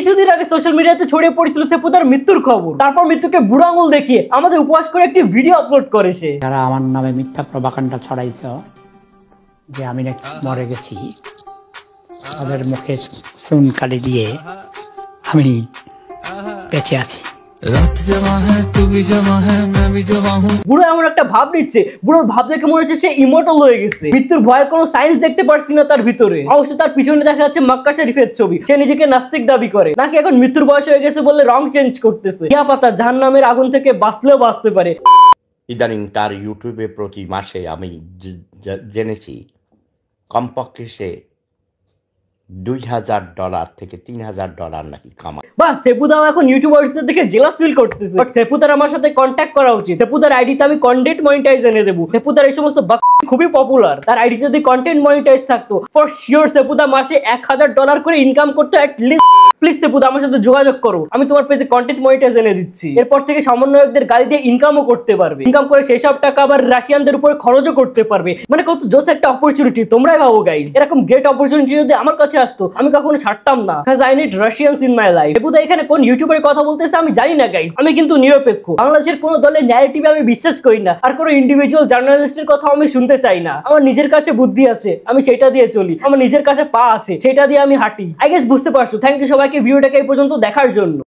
কিছুদিন আগে সোশ্যাল মিডিয়াতে ছড়িয়ে পড়েছিল সেপুদার মৃত্যুর খবর। তারপর মৃত্যুকে বুড়ো আঙুল দেখিয়ে আমাদের উপহাস করে একটি ভিডিও আপলোড করেছে। যারা আমার নামে মিথ্যা প্রভাকাণ্ডা ছড়াইছ যে আমি নাকি মরে গেছি, তাদের মুখে চুন কালি দিয়ে আমি বেঁচে আছি। বুড়ো এমন একটা ভাব নিচ্ছে, বুড়োর ভাব দেখে মনে হচ্ছে সে ইমর্টাল হয়ে গেছে। মৃত্যুর ভয়ের কোনো সাইন্স দেখতে পারছি না তার ভিতরে। অবশ্য তার পিছনে দেখা যাচ্ছে মক্কা শরীফের ছবি। সে নিজেকে নাস্তিক দাবি করে, নাকি এখন মৃত্যুর বয়স হয়ে গেছে বলে রং চেঞ্জ করতেছে। ইয়া পাতা জাহান্নামের আগুন থেকে বাঁচলেও বাঁচতে পারে। ইদানিং তার ইউটিউবে প্রতি মাসে আমি জেনেছি কমপক্ষে সে $2000 থেকে $3000 নাকি কামায়। বাহ, সেপুদাও এখন ইউটিউবারদের দেখে জেলাস ফিল করতেছে। বাট সেপুদার আমার সাথে কন্ট্যাক্ট করা উচিত। সেপুদার আইডিতে আমি কন্টেন্ট মনিটাইজ এনে দেবো। সেপুদার এই সমস্ত খুবই পপুলার। তার আইডিতে যদি কন্টেন্ট মনিটাইজ থাকতো, ফর শিওর সেপুদা মাসে $1000 করে ইনকাম করতো অ্যাটলিস্ট। প্লিজ সেপুদা আমার সাথে যোগাযোগ করো, আমি তোমার পেজে কন্টেন্ট মনিটাইজ এনে দিচ্ছি। এরপর থেকে সমন্বয়কদের গালি দিয়ে ইনকামও করতে পারবে। ইনকাম করে সেই সব টাকা আবার রাশিয়ানদের উপরে খরচও করতে পারবে। মানে কত জোস একটা অপরচুনিটি, তোমরাই ভাবো গাইস। এরকম গ্রেট অপরচুনিটি যদি আমার কাছে আসতো, আমি কখনো ছাড়তাম না। কাজ I need Russians in my life. সেপুদা এখানে কোন ইউটিউবের কথা বলতেছে আমি জানি না গাইস। আমি কিন্তু নিরপেক্ষ। বাংলাদেশের কোনো দলের ন্যারেটিভে আমি বিশ্বাস করি না, আর কোনো ইন্ডিভিজুয়াল জার্নালিস্টের কথা আমি শুনতে চাই না। আমার নিজের কাছে বুদ্ধি আছে, আমি সেটা দিয়ে চলি। আমার নিজের কাছে পা আছে, সেটা দিয়ে আমি হাঁটি। আই গেস বুঝতে পারছো। থ্যাংক ইউ সবাইকে ভিডিওটাকে এই পর্যন্ত দেখার জন্য।